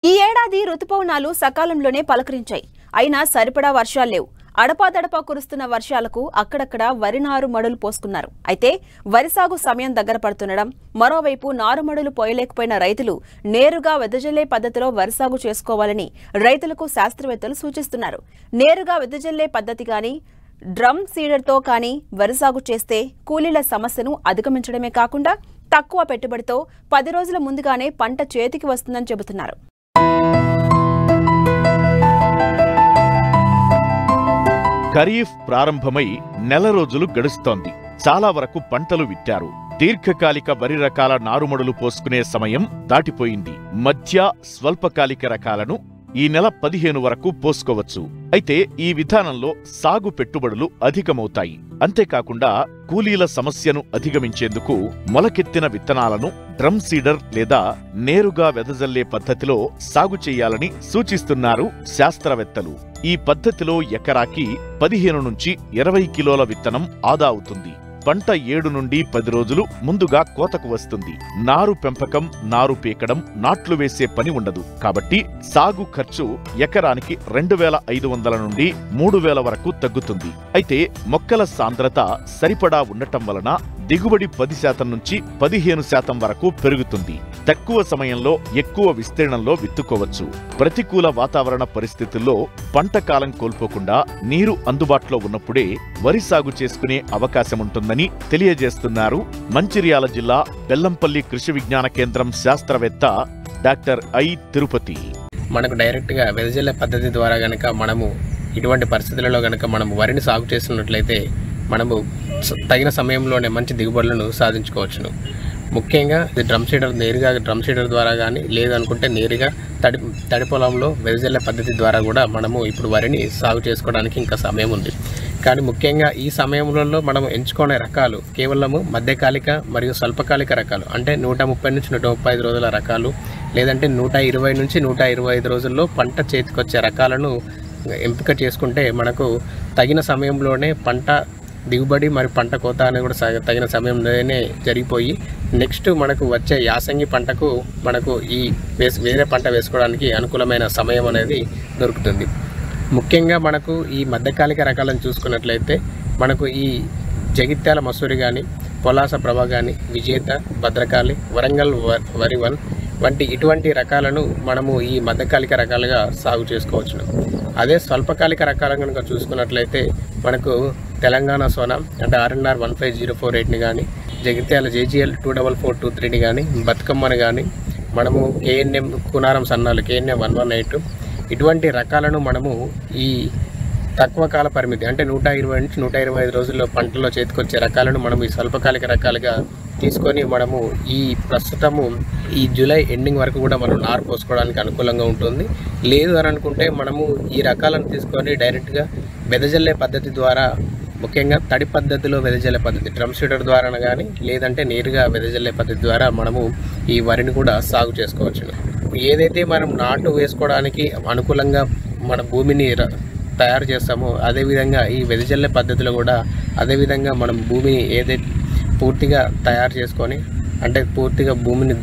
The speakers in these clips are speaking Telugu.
ఈ ఏడాది రుతుపవనాలు సకాలంలోనే పలకరించాయి. అయినా సరిపడా వర్షాలు లేవు. అడపాదడపా కురుస్తున్న వర్షాలకు అక్కడక్కడ వరి నారు మడులు పోసుకున్నారు. అయితే వరి సాగు సమయం దగ్గర పడుతుండడం, మరోవైపు నారుమడులు పోయలేకపోయిన రైతులు నేరుగా వెదజల్లే పద్ధతిలో వరి సాగు చేసుకోవాలని రైతులకు శాస్త్రవేత్తలు సూచిస్తున్నారు. నేరుగా వెదజల్లే పద్ధతి గాని డ్రమ్ సీడర్తో కానీ వరి సాగు చేస్తే కూలీల సమస్యను అధిగమించడమే కాకుండా తక్కువ పెట్టుబడితో 10 రోజుల ముందుగానే పంట చేతికి వస్తుందని చెబుతున్నారు. ఖరీఫ్ ప్రారంభమై నెల రోజులు గడుస్తోంది. చాలా వరకు పంటలు విత్తారు. దీర్ఘకాలిక వరి రకాల నారుమడులు పోసుకునే సమయం దాటిపోయింది. మధ్య స్వల్పకాలిక రకాలను ఈ నెల 15 వరకు పోసుకోవచ్చు. అయితే ఈ విధానంలో సాగు పెట్టుబడులు అధికమవుతాయి. అంతేకాకుండా కూలీల సమస్యను అధిగమించేందుకు మొలకెత్తిన విత్తనాలను డ్రమ్ సీడర్ లేదా నేరుగా వెదజల్లే పద్ధతిలో సాగు చేయాలని సూచిస్తున్నారు శాస్త్రవేత్తలు. ఈ పద్ధతిలో ఎకరాకి 15 నుంచి 20 కిలోల విత్తనం ఆదా అవుతుంది. పంట 7 నుండి 10 రోజులు ముందుగా కోతకు వస్తుంది. నారు పెంపకం, నారు పీకడం, నాట్లు వేసే పని ఉండదు. కాబట్టి సాగు ఖర్చు ఎకరానికి 2500 నుండి 3000 వరకు తగ్గుతుంది. అయితే మొక్కల సాంద్రత సరిపడా ఉండటం వలన దిగుబడి 10% నుంచి 15% వరకు పెరుగుతుంది. తక్కువ సమయంలో ఎక్కువ విస్తీర్ణంలో విత్తుకోవచ్చు. ప్రతికూల వాతావరణ పరిస్థితుల్లో పంట కాలం కోల్పోకుండా నీరు అందుబాటులో ఉన్నప్పుడే వరి సాగు చేసుకునే అవకాశముంటుందని తెలియజేస్తున్నారు మంచిర్యాల జిల్లా బెల్లంపల్లి కృషి విజ్ఞాన కేంద్రం శాస్త్రవేత్త డాక్టర్ ఐ తిరుపతి. మనకు డైరెక్ట్గా వెదజల్లే పద్ధతి ద్వారా గనక మనము ఇటువంటి పరిస్థితులలో గనక మనము వరిని సాగు చేస్తున్నట్లయితే మనము తగిన సమయంలోనే మంచి దిగుబడులను సాధించుకోవచ్చును. ముఖ్యంగా ఇది నేరుగా డ్రమ్ సీడర్ ద్వారా కానీ లేదనుకుంటే నేరుగా తడి పొలంలో వెదజల్లే పద్ధతి ద్వారా కూడా మనము ఇప్పుడు వరిని సాగు చేసుకోవడానికి ఇంకా సమయం ఉంది. కానీ ముఖ్యంగా ఈ సమయంలో మనం ఎంచుకునే రకాలు కేవలము మధ్యకాలిక మరియు స్వల్పకాలిక రకాలు, అంటే 130 నుంచి 135 రోజుల రకాలు, లేదంటే 120 నుంచి 125 రోజుల్లో పంట చేతికొచ్చే రకాలను ఎంపిక చేసుకుంటే మనకు తగిన సమయంలోనే పంట దిగుబడి మరియు పంట కోత అనేది కూడా తగిన సమయంలోనే జరిగిపోయి నెక్స్ట్ మనకు వచ్చే యాసంగి పంటకు మనకు ఈ వేరే పంట వేసుకోవడానికి అనుకూలమైన సమయం అనేది దొరుకుతుంది. ముఖ్యంగా మనకు ఈ మధ్యకాలిక రకాలను చూసుకున్నట్లయితే మనకు ఈ జగిత్యాల మసూరి కానీ, పొలాస ప్రభ కానీ, విజేత, భద్రకాళి, వరంగల్ వరి 1 వంటి ఇటువంటి రకాలను మనము ఈ మధ్యకాలిక రకాలుగా సాగు చేసుకోవచ్చును. అదే స్వల్పకాలిక రకాలను కనుక చూసుకున్నట్లయితే మనకు తెలంగాణ సోనా అంటే RNR 15048ని కానీ, జగిత్యాల JGL 24423ని కానీ, బతుకమ్మని కానీ, మనము KNM కునారం సన్నాలు KNM 118 ఇటువంటి రకాలను మనము ఈ తక్కువ కాల పరిమితి అంటే 120 నుంచి 125 రోజుల్లో పంటలో చేతికొచ్చే రకాలను మనము ఈ స్వల్పకాలిక రకాలుగా తీసుకొని మనము ఈ ప్రస్తుతము ఈ జూలై ఎండింగ్ వరకు కూడా మనం నారు పోసుకోవడానికి అనుకూలంగా ఉంటుంది. లేదు అని అనుకుంటే మనము ఈ రకాలను తీసుకొని డైరెక్ట్గా వెదజల్లే పద్ధతి ద్వారా, ముఖ్యంగా తడి పద్ధతిలో వెదజల్లే పద్ధతి డ్రమ్ సీడర్ ద్వారా కానీ లేదంటే నేరుగా వెదజల్లే పద్ధతి ద్వారా మనము ఈ వరిని కూడా సాగు చేసుకోవచ్చు. ఏదైతే మనం నాటు వేసుకోవడానికి అనుకూలంగా మన భూమిని తయారు చేస్తామో అదేవిధంగా ఈ వెదజల్లే పద్ధతిలో కూడా అదేవిధంగా మనం భూమిని ఏదైతే పూర్తిగా తయారు చేసుకొని, అంటే పూర్తిగా భూమిని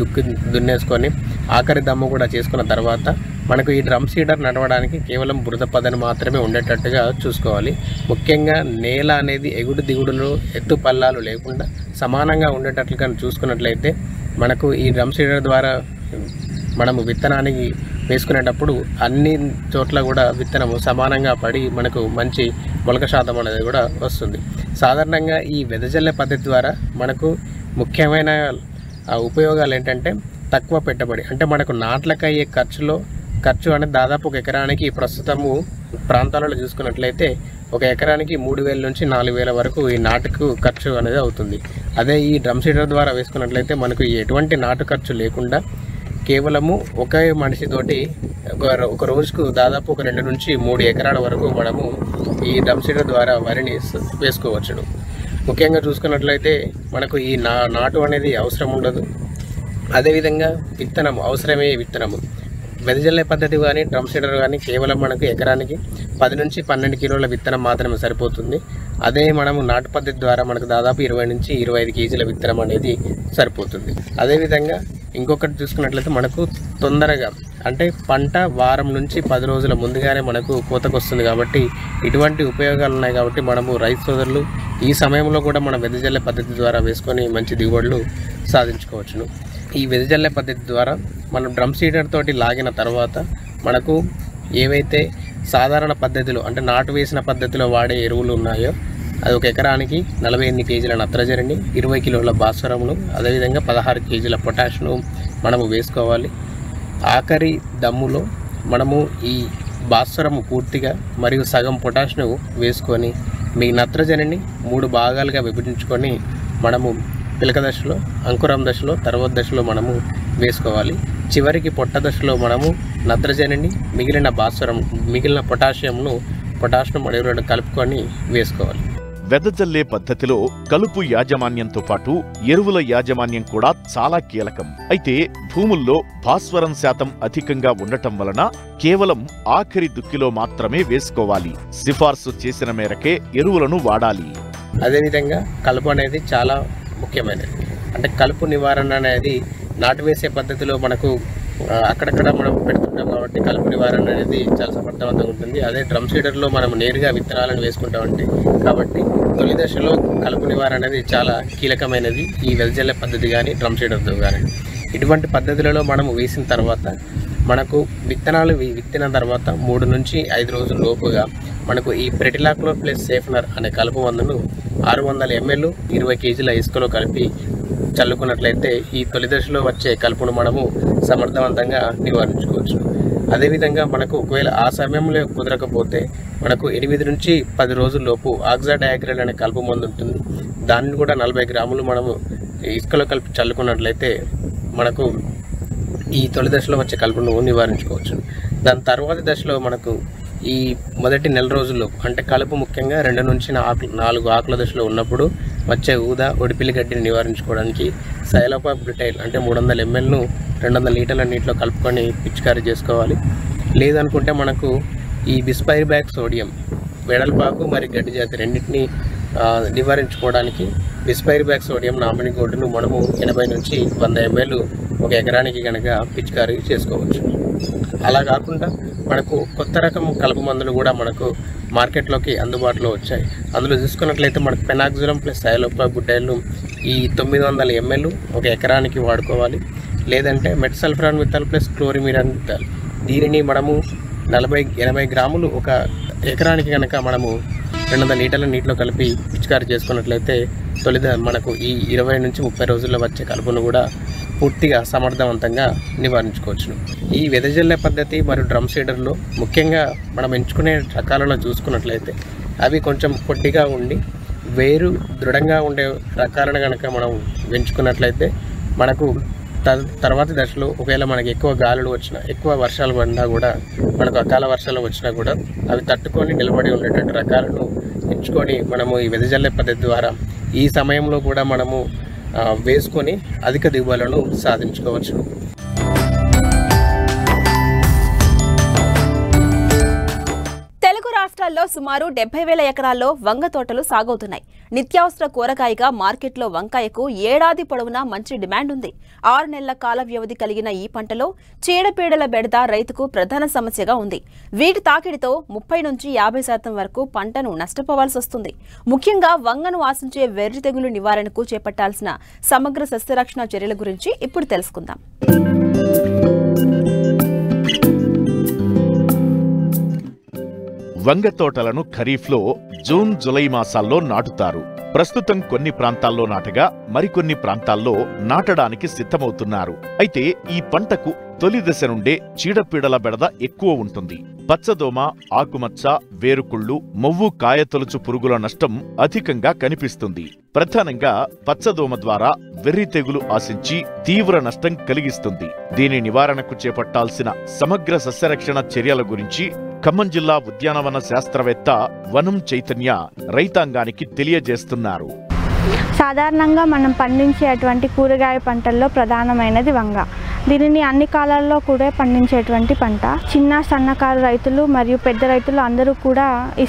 దున్నేసుకొని ఆఖరి దమ్ము కూడా చేసుకున్న తర్వాత మనకు ఈ డ్రమ్ సీడర్ నడవడానికి కేవలం బురద పదని మాత్రమే ఉండేటట్టుగా చూసుకోవాలి. ముఖ్యంగా నేల అనేది ఎగుడు దిగుడులు ఎత్తు పల్లాలు లేకుండా సమానంగా ఉండేటట్లుగా చూసుకున్నట్లయితే మనకు ఈ డ్రమ్ సీడర్ ద్వారా మనము విత్తనానికి వేసుకునేటప్పుడు అన్ని చోట్ల కూడా విత్తనము సమానంగా పడి మనకు మంచి మొలక శాతం అనేది కూడా వస్తుంది. సాధారణంగా ఈ వెదజల్లే పద్ధతి ద్వారా మనకు ముఖ్యమైన ఉపయోగాలు ఏంటంటే తక్కువ పెట్టుబడి, అంటే మనకు నాట్లకు అయ్యే ఖర్చు అనేది దాదాపు ఒక ఎకరానికి ప్రస్తుతము ప్రాంతాలలో చూసుకున్నట్లయితే ఒక ఎకరానికి 3000 నుంచి 4000 వరకు ఈ నాటుకు ఖర్చు అనేది అవుతుంది. అదే ఈ డ్రమ్ సీడర్ ద్వారా వేసుకున్నట్లయితే మనకు ఎటువంటి నాటు ఖర్చు లేకుండా కేవలము ఒకే మనిషితోటి ఒక రోజుకు దాదాపు ఒక 2 నుంచి 3 ఎకరాల వరకు మనము ఈ డ్రమ్ సీడర్ ద్వారా వరిని వేసుకోవచ్చును. ముఖ్యంగా చూసుకున్నట్లయితే మనకు ఈ నాటు అనేది అవసరం ఉండదు. అదేవిధంగా విత్తనము అవసరమే విత్తనము వెదజల్లే పద్ధతి కానీ డ్రమ్ సీడర్ కానీ కేవలం మనకు ఎకరానికి 10 నుంచి 12 కిలోల విత్తనం మాత్రమే సరిపోతుంది. అదే మనము నాటు పద్ధతి ద్వారా మనకు దాదాపు 20 నుంచి 25 కేజీల విత్తనం అనేది సరిపోతుంది. అదేవిధంగా ఇంకొకటి చూసుకున్నట్లయితే మనకు తొందరగా అంటే పంట వారం నుంచి 10 రోజుల ముందుగానే మనకు కోతకు వస్తుంది కాబట్టి ఇటువంటి ఉపయోగాలు ఉన్నాయి కాబట్టి మనము రైతు సోదరులు ఈ సమయంలో కూడా మనం వెదజల్లే పద్ధతి ద్వారా వేసుకొని మంచి దిగుబడులు సాధించుకోవచ్చును. ఈ వెదజల్లే పద్ధతి ద్వారా మనం డ్రమ్ సీడర్ తోటి లాగిన తర్వాత మనకు ఏవైతే సాధారణ పద్ధతిలో అంటే నాటు వేసిన పద్ధతిలో వాడే ఎరువులు ఉన్నాయో అది ఒక ఎకరానికి 48 కేజీల నత్రజనిని, 20 కిలోల భాస్వరమును, అదేవిధంగా 16 కేజీల పొటాష్ను మనము వేసుకోవాలి. ఆఖరి దమ్ములో మనము ఈ భాస్వరము పూర్తిగా మరియు సగం పొటాష్ను వేసుకొని మీ నత్రజనిని 3 భాగాలుగా విభజించుకొని మనము పిలక దశలో, అంకురం దశలో, తర్వాత దశలో మనము వేసుకోవాలి. చివరికి పొట్ట దశలో మనము నత్రజనిని, మిగిలిన పొటాషియంను మరియు కలుపుకొని వేసుకోవాలి. వెదజల్లే పద్ధతిలో కలుపు యాజమాన్యంతో పాటు ఎరువుల యాజమాన్యం కూడా చాలా కీలకం. అయితే భూముల్లో భాస్వరం శాతం అధికంగా ఉండటం వలన కేవలం ఆఖరి దుక్కిలో మాత్రమే వేసుకోవాలి. సిఫార్సు చేసిన మేరకే ఎరువులను వాడాలి. అదేవిధంగా కలుపు అనేది చాలా ముఖ్యమైనది. అంటే కలుపు నివారణ అనేది నాటు వేసే పద్ధతిలో మనకు అక్కడక్కడ మనం పెడుతుంటాం కాబట్టి కలుపు నివారణ అనేది చాలా సమర్థవంతంగా ఉంటుంది. అదే డ్రమ్ సీడర్లో మనం నేరుగా విత్తనాలను వేసుకుంటామంటే కాబట్టి తొలి దశలో కలుపు నివారణ అనేది చాలా కీలకమైనది. ఈ వెదజల్లే పద్ధతి కానీ డ్రమ్ సీడర్తో కానీ ఇటువంటి పద్ధతులలో మనము వేసిన తర్వాత మనకు విత్తనాలు విత్తిన తర్వాత 3 నుంచి 5 రోజుల లోపుగా మనకు ఈ ప్రెటిలాక్లోర్ ప్లస్ సేఫ్నర్ అనే కలుపు మందును 600 ml 20 కేజీల ఇసుకలో కలిపి చల్లుకున్నట్లయితే ఈ తొలి దశలో వచ్చే కలుపును మనము సమర్థవంతంగా నివారించుకోవచ్చు. అదేవిధంగా మనకు ఒకవేళ ఆ సమయంలో కుదరకపోతే మనకు 8 నుంచి 10 రోజుల్లోపు ఆక్సాడయాగ్రైల్ అనే కలుపు మందు ఉంటుంది. దాన్ని కూడా 40 గ్రాములు మనము ఇసుకలో కలిపి చల్లుకున్నట్లయితే మనకు ఈ తొలి దశలో వచ్చే కలుపును నివారించుకోవచ్చు. దాని తర్వాత దశలో మనకు ఈ మొదటి నెల రోజుల్లో అంటే కలుపు ముఖ్యంగా 2 నుంచి 4 ఆకుల దశలో ఉన్నప్పుడు వచ్చే ఊదా ఒడిపిల్లి గడ్డిని నివారించుకోవడానికి సైలోపాబ్యూటైల్ అంటే 300 mlను 200 లీటర్ల నీటిలో కలుపుకొని పిచికారీ చేసుకోవాలి. లేదనుకుంటే మనకు ఈ బిస్పైరిబ్యాక్ సోడియం వెడల్పాకు మరియు గడ్డి జాతి రెండింటిని నివారించుకోవడానికి బిస్పైరిబ్యాక్ సోడియం నామినీ గోల్డ్ను మనము 80 నుంచి 100 ml ఒక ఎకరానికి కనుక పిచికారీ చేసుకోవచ్చు. అలా కాకుండా మనకు కొత్త రకం కలుపు మందులు కూడా మనకు మార్కెట్లోకి అందుబాటులో వచ్చాయి. అందులో చూసుకున్నట్లయితే మనకు పెనాక్జులం ప్లస్ సైలోపాబ్యూటైల్ ఈ 900 ml ఒక ఎకరానికి వాడుకోవాలి. లేదంటే మెట్సల్ఫ్రాన్ విత్తాల్ ప్లస్ క్లోరిమిరాన్ విత్తాల్ దీనిని మనము 80 గ్రాములు ఒక ఎకరానికి కనుక మనము 200 లీటర్ల నీటిలో కలిపి పిచికారీ చేసుకున్నట్లయితే మనకు ఈ 20 నుంచి 30 రోజుల్లో వచ్చే కలుపును కూడా పూర్తిగా సమర్థవంతంగా నివారించుకోవచ్చును. ఈ వెదజల్లే పద్ధతి మరియు డ్రమ్ సీడర్లో ముఖ్యంగా మనం ఎంచుకునే రకాలను చూసుకున్నట్లయితే అవి కొంచెం పొట్టిగా ఉండి వేరు దృఢంగా ఉండే రకాలను కనుక మనం ఎంచుకున్నట్లయితే మనకు తర్వాతి దశలో ఒకవేళ మనకి ఎక్కువ గాలులు వచ్చినా, ఎక్కువ వర్షాలు పడినా కూడా, మనకు అకాల వర్షాలు వచ్చినా కూడా అవి తట్టుకొని నిలబడి ఉండేటువంటి రకాలను ఎంచుకొని మనము ఈ వెదజల్లే పద్ధతి ద్వారా ఈ సమయంలో కూడా మనము వేసుకొని అధిక దిగుబడులను సాధించుకోవచ్చు. తెలుగు రాష్ట్రాల్లో సుమారు 70,000 ఎకరాల్లో వంగ తోటలు సాగవుతున్నాయి. నిత్యావసర కూరగాయగా మార్కెట్లో వంకాయకు ఏడాది పొడవునా మంచి డిమాండ్ ఉంది. 6 నెలల కాల వ్యవధి కలిగిన ఈ పంటలో చీడపీడల బెడద రైతుకు ప్రధాన సమస్యగా ఉంది. వీటి తాకిడితో 30 నుంచి 50% వరకు పంటను నష్టపోవాల్సి వస్తుంది. ముఖ్యంగా వంగను ఆశించే వెర్రి తెగులు నివారణకు చేపట్టాల్సిన సమగ్ర సస్యరక్షణ చర్యల గురించి ఇప్పుడు తెలుసుకుందాం. వంగ తోటలను ఖరీఫ్లో జూన్, జులై మాసాల్లో నాటుతారు. ప్రస్తుతం కొన్ని ప్రాంతాల్లో నాటగా మరికొన్ని ప్రాంతాల్లో నాటడానికి సిద్ధమవుతున్నారు. అయితే ఈ పంటకు తొలి దశ నుండే చీడపీడల బెడద ఎక్కువ ఉంటుంది. పచ్చదోమ, ఆకుమచ్చ, వేరుకుళ్ళు, మొవ్వు కాయతొలుచు పురుగుల నష్టం అధికంగా కనిపిస్తుంది. ప్రధానంగా పచ్చదోమ ద్వారా వెర్రి తెగులు ఆశించి తీవ్ర నష్టం కలిగిస్తుంది. దీని నివారణకు చేపట్టాల్సిన సమగ్ర సస్యరక్షణ చర్యల గురించి ఖమ్మం జిల్లా ఉద్యానవన శాస్త్రవేత్త వనం చైతన్య రైతాంగానికి తెలియజేస్తున్నారు. సాధారణంగా మనం పండించేటువంటి కూరగాయ పంటల్లో ప్రధానమైనది వంగ. దీనిని అన్ని కాలాల్లో కూడా పండించేటువంటి పంట. చిన్న సన్నకారు రైతులు మరియు పెద్ద రైతులు అందరూ కూడా ఈ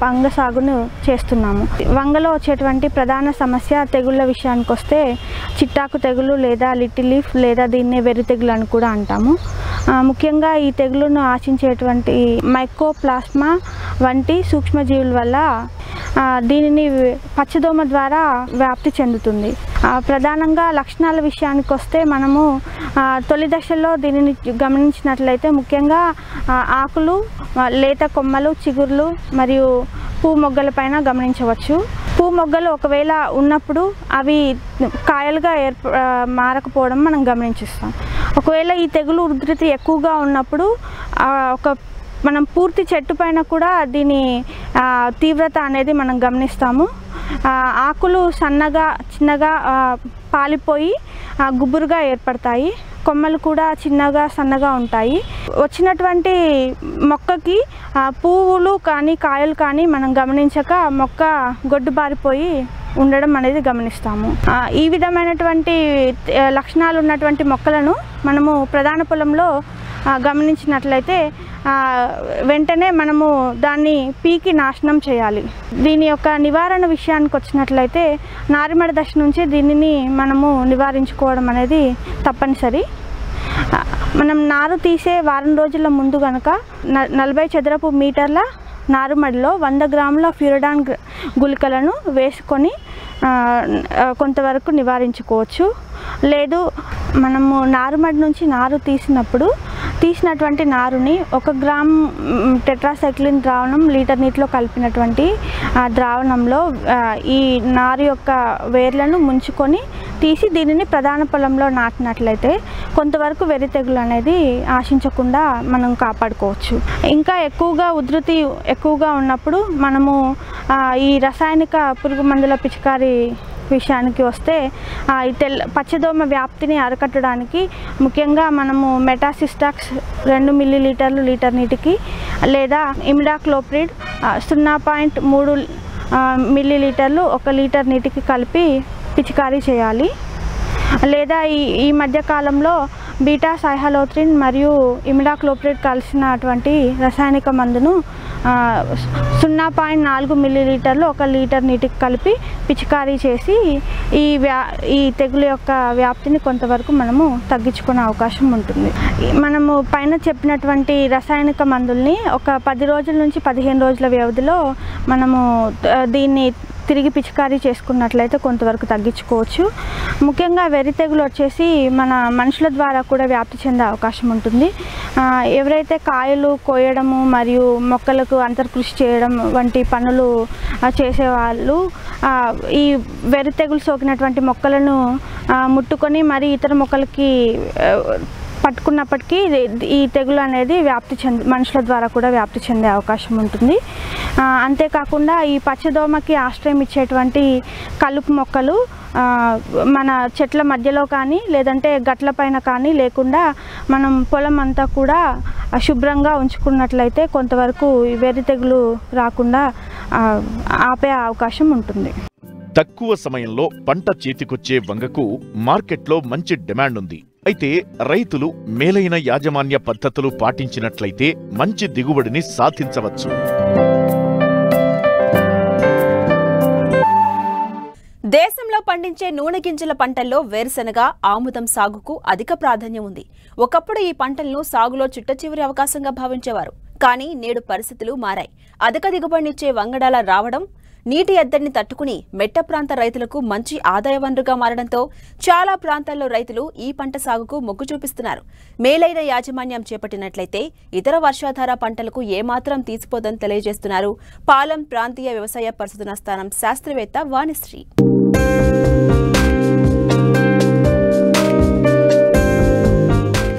వంగ సాగును చేస్తున్నాము. వంగలో వచ్చేటువంటి ప్రధాన సమస్య తెగుళ్ళ విషయానికి వస్తే చిట్టాకు తెగులు లేదా లిటిల్ లీఫ్ లేదా దీన్నే వెర్రి తెగులు అని కూడా అంటాము. ముఖ్యంగా ఈ తెగులును ఆశించేటువంటి మైకోప్లాస్మా వంటి సూక్ష్మజీవుల వల్ల దీనిని పచ్చదోమ ద్వారా వ్యాప్తి చెందుతుంది. ప్రధానంగా లక్షణాల విషయానికి వస్తే మనము తొలి దశలో దీనిని గమనించినట్లయితే ముఖ్యంగా ఆకులు, లేత కొమ్మలు, చిగుర్లు మరియు పూ మొగ్గలపైన గమనించవచ్చు. పూ మొగ్గలు ఒకవేళ ఉన్నప్పుడు అవి కాయలుగా మారకపోవడం మనం గమనించిస్తాం. ఒకవేళ ఈ తెగులు ఉధృతి ఎక్కువగా ఉన్నప్పుడు మనం పూర్తి చెట్టు పైన కూడా దీని తీవ్రత అనేది మనం గమనిస్తాము. ఆకులు సన్నగా చిన్నగా పాలిపోయి గుబురుగా ఏర్పడతాయి. కొమ్మలు కూడా చిన్నగా సన్నగా ఉంటాయి. వచ్చినటువంటి మొక్కకి పువ్వులు కానీ కాయలు కానీ మనం గమనించక మొక్క గొడ్డుబారిపోయి ఉండడం అనేది గమనిస్తాము. ఈ విధమైనటువంటి లక్షణాలు ఉన్నటువంటి మొక్కలను మనము ప్రధాన పొలంలో గమనించినట్లయితే వెంటనే మనము దాన్ని పీకి నాశనం చేయాలి. దీని యొక్క నివారణ విషయానికి వచ్చినట్లయితే నారుమడి దశ నుంచి దీనిని మనము నివారించుకోవడం అనేది తప్పనిసరి. మనం నారు తీసే వారం రోజుల ముందు కనుక 40 చదరపు మీటర్ల నారుమడిలో 100 గ్రాముల ఫ్యూరడాన్ గుళికలను వేసుకొని కొంతవరకు నివారించుకోవచ్చు. లేదు మనము నారుమడి నుంచి నారు తీసినటువంటి నారుని 1 గ్రామ్ టెట్రాసైక్లిన్ ద్రావణం లీటర్ నీటిలో కలిపినటువంటి ద్రావణంలో ఈ నారు యొక్క వేర్లను ముంచుకొని తీసి దీనిని ప్రధాన పొలంలో నాటినట్లయితే కొంతవరకు వెర్రి తెగులు అనేది ఆశించకుండా మనం కాపాడుకోవచ్చు. ఇంకా ఉధృతి ఎక్కువగా ఉన్నప్పుడు మనము ఈ రసాయనిక పురుగు మందుల పిచికారీ విషయానికి వస్తే ఈ పచ్చదోమ వ్యాప్తిని అరికట్టడానికి ముఖ్యంగా మనము మెటాసిస్టాక్స్ 2 మిల్లీలీటర్లు లీటర్ నీటికి లేదా ఇమిడాక్లోప్రిడ్ 0.3 మిల్లీలీటర్లు 1 లీటర్ నీటికి కలిపి పిచికారీ చేయాలి. లేదా ఈ మధ్య కాలంలో బీటా సైహలోత్రిన్ మరియు ఇమిడాక్లోప్రిడ్ కలిసినటువంటి రసాయనిక మందును 0.4 మిల్లీలీటర్లు 1 లీటర్ నీటికి కలిపి పిచికారీ చేసి ఈ తెగులు యొక్క వ్యాప్తిని కొంతవరకు మనము తగ్గించుకునే అవకాశం ఉంటుంది. మనము పైన చెప్పినటువంటి రసాయనిక మందుల్ని ఒక 10 రోజుల నుంచి 15 రోజుల వ్యవధిలో మనము దీన్ని తిరిగి పిచికారీ చేసుకున్నట్లయితే కొంతవరకు తగ్గించుకోవచ్చు. ముఖ్యంగా వెర్రి తెగులు వచ్చేసి మన మనుషుల ద్వారా కూడా వ్యాప్తి చెందే అవకాశం ఉంటుంది. ఎవరైతే కాయలు కోయడము మరియు మొక్కలకు అంతర్కృషి చేయడం వంటి పనులు చేసేవాళ్ళు ఈ వెర్రి తెగులు సోకినటువంటి మొక్కలను ముట్టుకొని మరి ఇతర మొక్కలకి పట్టుకున్నప్పటికీ ఈ తెగులు అనేది మనుషుల ద్వారా కూడా వ్యాప్తి చెందే అవకాశం ఉంటుంది. అంతేకాకుండా ఈ పచ్చదోమకి ఆశ్రయం ఇచ్చేటువంటి కలుపు మొక్కలు మన చెట్ల మధ్యలో కానీ లేదంటే గట్ల పైన కానీ లేకుండా మనం పొలం అంతా కూడా శుభ్రంగా ఉంచుకున్నట్లయితే కొంతవరకు వెర్రి తెగులు రాకుండా ఆపే అవకాశం ఉంటుంది. తక్కువ సమయంలో పంట చేతికొచ్చే వంగకు మార్కెట్లో మంచి డిమాండ్ ఉంది. అయితే రైతులు మేలైన యాజమాన్య పద్ధతులు పాటించినట్లయితే మంచి దిగుబడిని సాధించవచ్చు. దేశంలో పండించే నూనె గింజల పంటల్లో వేరుశెనగ, ఆముదం సాగుకు అధిక ప్రాధాన్యం ఉంది. ఒకప్పుడు ఈ పంటలను సాగులో చిట్టచివరి అవకాశంగా భావించేవారు. కానీ నేడు పరిస్థితులు మారాయి. అధిక దిగుబడినిచ్చే వంగడాల రావడం నీటి ఎద్దడిని తట్టుకుని మెట్ట ప్రాంత రైతులకు మంచి ఆదాయ వనరుగా మారడంతో చాలా ప్రాంతాల్లో రైతులు ఈ పంట సాగుకు మొగ్గు చూపిస్తున్నారు. మేలైన యాజమాన్యం చేపట్టినట్లయితే ఇతర వర్షాధార పంటలకు ఏమాత్రం తీసిపోదని తెలియజేస్తున్నారు పాలెం ప్రాంతీయ వ్యవసాయ పరిశోధనా స్థానం శాస్త్రవేత్త వాణిశ్రీ.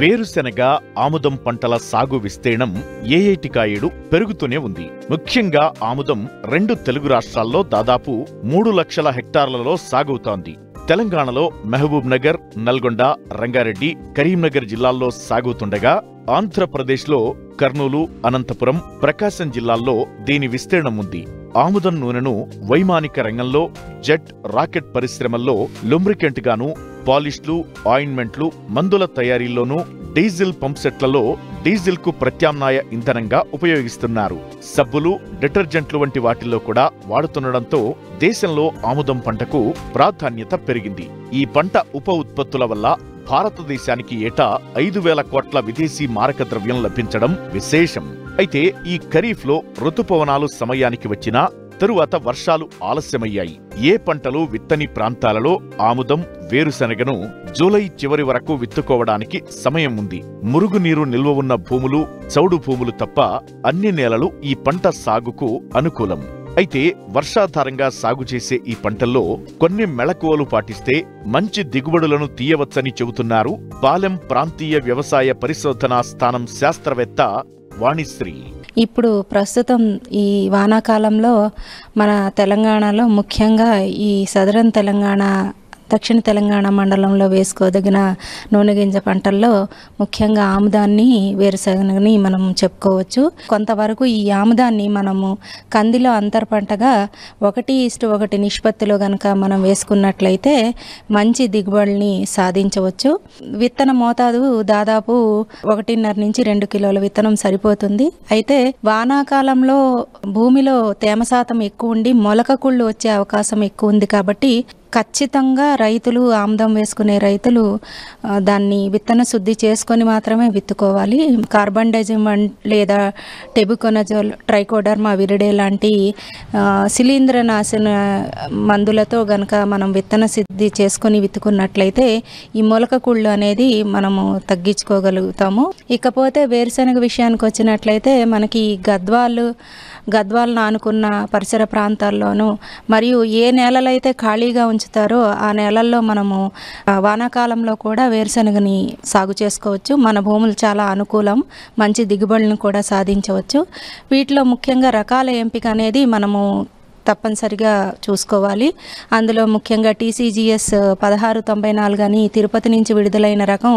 వేరుశెనగ, ఆముదం పంటల సాగు విస్తీర్ణం ఏయేటికాయేడు పెరుగుతూనే ఉంది. ముఖ్యంగా ఆముదం 2 తెలుగు రాష్ట్రాల్లో దాదాపు 3 లక్షల హెక్టార్లలో సాగవుతోంది. తెలంగాణలో మహబూబ్ నగర్, నల్గొండ, రంగారెడ్డి, కరీంనగర్ జిల్లాల్లో సాగుతుండగా ఆంధ్రప్రదేశ్లో కర్నూలు, అనంతపురం, ప్రకాశం జిల్లాల్లో దీని విస్తీర్ణం ఉంది. ఆముదం నూనెను వైమానిక రంగంలో, జెట్, రాకెట్ పరిశ్రమల్లో లూబ్రికెంట్ గాను, పాలిష్లు, ఆయింట్మెంట్లు, మందుల తయారీలోనూ, డీజిల్ పంప్సెట్లలో డీజిల్ కు ప్రత్యామ్నాయ ఇంధనంగా ఉపయోగిస్తున్నారు. సబ్బులు, డిటర్జెంట్లు వంటి వాటిల్లో కూడా వాడుతుండడంతో దేశంలో ఆముదం పంటకు ప్రాధాన్యత పెరిగింది. ఈ పంట ఉప ఉత్పత్తుల వల్ల భారతదేశానికి ఏటా 5,000 కోట్ల విదేశీ మారక ద్రవ్యం లభించడం విశేషం. అయితే ఈ ఖరీఫ్లో ఋతుపవనాలు సమయానికి వచ్చినా తరువాత వర్షాలు ఆలస్యమయ్యాయి. ఏ పంటలు విత్తని ప్రాంతాలలో ఆముదం, వేరుశనగను జూలై చివరి వరకు విత్తుకోవడానికి సమయం ఉంది. మురుగునీరు నిల్వ ఉన్న భూములు, చౌడు భూములు తప్ప అన్ని నేలలు ఈ పంట సాగుకు అనుకూలం. అయితే వర్షాధారంగా సాగు చేసే ఈ పంటల్లో కొన్ని మెళకువలు పాటిస్తే మంచి దిగుబడులను తీయవచ్చని చెబుతున్నారు పాలెం ప్రాంతీయ వ్యవసాయ పరిశోధనా స్థానం శాస్త్రవేత్త వాణిశ్రీ. ఇప్పుడు ప్రస్తుతం ఈ వానాకాలంలో మన తెలంగాణలో ముఖ్యంగా ఈ సదరన్ తెలంగాణ, దక్షిణ తెలంగాణ మండలంలో వేసుకోదగిన నూనె గింజ పంటల్లో ముఖ్యంగా ఆముదాన్ని, వేరుశనగని మనం చెప్పుకోవచ్చు. కొంతవరకు ఈ ఆముదాన్ని మనము కందిలో అంతర పంటగా 1:1 నిష్పత్తిలో గనక మనం వేసుకున్నట్లయితే మంచి దిగుబడిని సాధించవచ్చు. విత్తన మోతాదు దాదాపు 1.5 నుంచి 2 కిలోల విత్తనం సరిపోతుంది. అయితే వానాకాలంలో భూమిలో తేమ శాతం ఎక్కువ ఉండి మొలక కుళ్ళు వచ్చే అవకాశం ఎక్కువ ఉంది కాబట్టి ఖచ్చితంగా రైతులు, ఆముదం వేసుకునే రైతులు దాన్ని విత్తన శుద్ధి చేసుకొని మాత్రమే విత్తుకోవాలి. కార్బండైజిమ్ లేదా టెబుకొనజోల్, ట్రైకోడర్మా విరిడే లాంటి శిలీంద్రనాశన మందులతో గనక మనం విత్తన శుద్ధి చేసుకొని విత్తుకున్నట్లయితే ఈ మొలక కుళ్ళు అనేది మనము తగ్గించుకోగలుగుతాము. ఇకపోతే వేరుశనగ విషయానికి వచ్చినట్లయితే మనకి గద్వాలను ఆనుకున్న పరిసర ప్రాంతాల్లోనూ మరియు ఏ నేలలైతే ఖాళీగా ఉంచుతారో ఆ నేలల్లో మనము వానాకాలంలో కూడా వేరుశనగని సాగు చేసుకోవచ్చు. మన భూములు చాలా అనుకూలం, మంచి దిగుబడులను కూడా సాధించవచ్చు. వీటిలో ముఖ్యంగా రకాల ఎంపిక అనేది మనము తప్పనిసరిగా చూసుకోవాలి. అందులో ముఖ్యంగా TCGS 1694 అని తిరుపతి నుంచి విడుదలైన రకం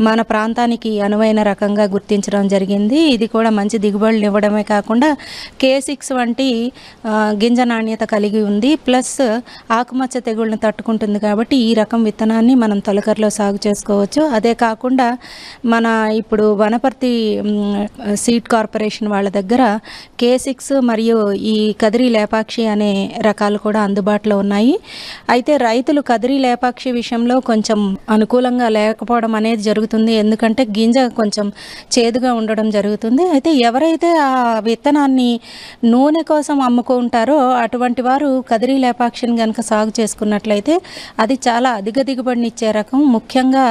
మన ప్రాంతానికి అనువైన రకంగా గుర్తించడం జరిగింది. ఇది కూడా మంచి దిగుబడులు ఇవ్వడమే కాకుండా K6 వంటి గింజ నాణ్యత కలిగి ఉంది. ప్లస్ ఆకుమచ్చ తెగుళ్ళని తట్టుకుంటుంది కాబట్టి ఈ రకం విత్తనాన్ని మనం తొలకరలో సాగు చేసుకోవచ్చు. అదే కాకుండా మన ఇప్పుడు వనపర్తి సీడ్ కార్పొరేషన్ వాళ్ళ దగ్గర K6 మరియు ఈ కదిరి లేపాక్షి అనే రకాలు కూడా అందుబాటులో ఉన్నాయి. అయితే రైతులు కదిరి లేపాక్షి విషయంలో కొంచెం అనుకూలంగా లేకపోవడం అనేది జరుగుతుంది. ఎందుకంటే గింజ కొంచెం చేదుగా ఉండడం జరుగుతుంది. అయితే ఎవరైతే ఆ విత్తనాన్ని నూనె కోసం అమ్ముకుంటారో అటువంటి వారు కదిరి లేపాక్షిని కనుక సాగు చేసుకున్నట్లయితే అది చాలా అధిక దిగుబడిని ఇచ్చే రకం. ముఖ్యంగా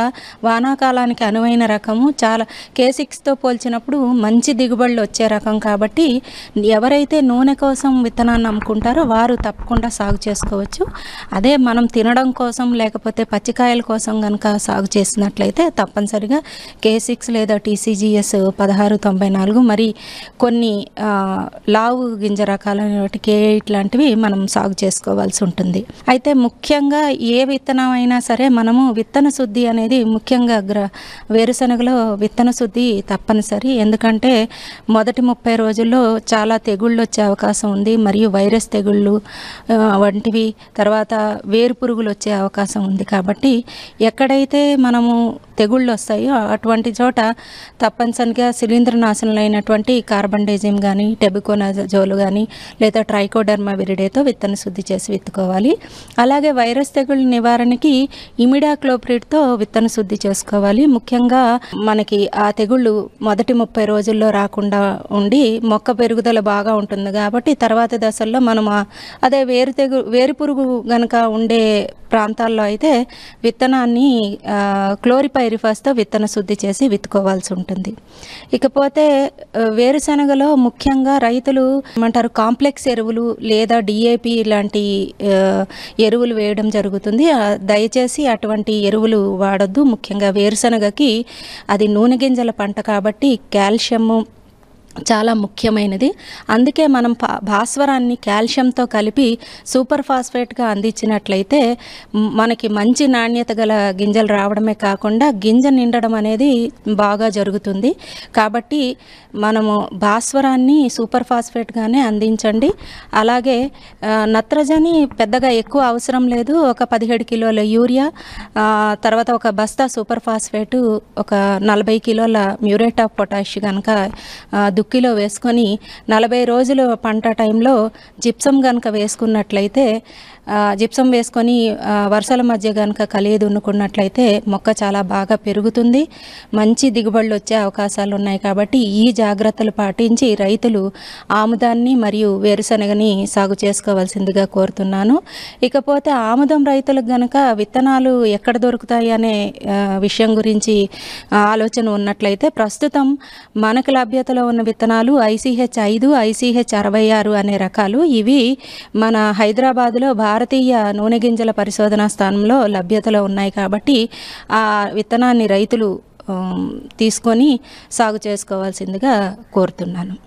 వానాకాలానికి అనువైన రకము. చాలా K6తో పోల్చినప్పుడు మంచి దిగుబడులు వచ్చే రకం కాబట్టి ఎవరైతే నూనె కోసం విత్తనాన్ని అమ్ముకుంటారో వారు తప్పకుండా సాగు చేసుకోవచ్చు. అదే మనం తినడం కోసం లేకపోతే పచ్చికాయల కోసం కనుక సాగు చేసినట్లయితే తప్పనిసరిగా K6 లేదా TCGS 1694 మరి కొన్ని లావు గింజ రకాలైన K8 లాంటివి మనం సాగు చేసుకోవాల్సి ఉంటుంది. అయితే ముఖ్యంగా ఏ విత్తనం అయినా సరే మనము విత్తన శుద్ధి అనేది ముఖ్యంగా వేరుశనగలో విత్తన శుద్ధి తప్పనిసరి. ఎందుకంటే మొదటి 30 రోజుల్లో చాలా తెగుళ్ళు వచ్చే అవకాశం ఉంది మరియు వైరస్ తెగుళ్ళు వంటివి, తర్వాత వేరు పురుగులు వచ్చే అవకాశం ఉంది. కాబట్టి ఎక్కడైతే మనము తెగుళ్ళు వస్తాయో అటువంటి చోట తప్పనిసరిగా శిలీంద్రనాశనులైనటువంటి కార్బండైజిమ్ కానీ, టెబుకొనజోల్ కానీ లేదా ట్రైకోడర్మా విరిడేతో విత్తన శుద్ధి చేసి విత్తుకోవాలి. అలాగే వైరస్ తెగుళ్ళ నివారణకి ఇమిడాక్లోప్రిడ్తో విత్తన శుద్ధి చేసుకోవాలి. ముఖ్యంగా మనకి ఆ తెగుళ్ళు మొదటి 30 రోజుల్లో రాకుండా ఉండి మొక్క పెరుగుదల బాగా ఉంటుంది కాబట్టి తర్వాత దశల్లో మనం అదే వేరు పురుగు గనక ఉండే ప్రాంతాల్లో అయితే విత్తనాన్ని క్లోరిపైరిఫాస్తో విత్తన శుద్ధి చేసి విత్తుకోవాల్సి ఉంటుంది. ఇకపోతే వేరుశనగలో ముఖ్యంగా రైతులు ఏమంటారు కాంప్లెక్స్ ఎరువులు లేదా DAP లాంటి ఎరువులు వేయడం జరుగుతుంది. దయచేసి అటువంటి ఎరువులు వాడొద్దు. ముఖ్యంగా వేరుశనగకి అది నూనె గింజల పంట కాబట్టి కాల్షియము చాలా ముఖ్యమైనది. అందుకే మనం భాస్వరాన్ని కాల్షియంతో కలిపి సూపర్ ఫాస్ఫేట్గా అందించినట్లయితే మనకి మంచి నాణ్యత గల గింజలు రావడమే కాకుండా గింజ నిండడం అనేది బాగా జరుగుతుంది. కాబట్టి మనము భాస్వరాన్ని సూపర్ ఫాస్ఫేట్గానే అందించండి. అలాగే నత్రజని పెద్దగా ఎక్కువ అవసరం లేదు. ఒక 17 కిలోల యూరియా, తర్వాత ఒక బస్తా సూపర్ ఫాస్ఫేటు, ఒక 40 కిలోల మ్యూరేట్ ఆఫ్ పొటాష్ కనుక దుక్కిలో వేసుకొని 40 రోజులు పంట టైంలో జిప్సం కనుక వేసుకున్నట్లయితే జిప్సం వేసుకొని వరుసల మధ్య కనుక కలిగి దున్నుకున్నట్లయితే మొక్క చాలా బాగా పెరుగుతుంది, మంచి దిగుబడులు వచ్చే అవకాశాలు ఉన్నాయి. కాబట్టి ఈ జాగ్రత్తలు పాటించి రైతులు ఆముదాన్ని మరియు వేరుశనగని సాగు చేసుకోవాల్సిందిగా కోరుతున్నాను. ఇకపోతే ఆముదం రైతులకు గనక విత్తనాలు ఎక్కడ దొరుకుతాయి అనే విషయం గురించి ఆలోచన ఉన్నట్లయితే ప్రస్తుతం మనకు లభ్యతలో ఉన్న విత్తనాలు ICH 5, ICH 66 అనే రకాలు. ఇవి మన హైదరాబాద్లో భారతీయ నూనె గింజల పరిశోధనా స్థానంలో లభ్యతలో ఉన్నాయి. కాబట్టి ఆ విత్తనాన్ని రైతులు తీసుకొని సాగు చేసుకోవాల్సిందిగా కోరుతున్నాను.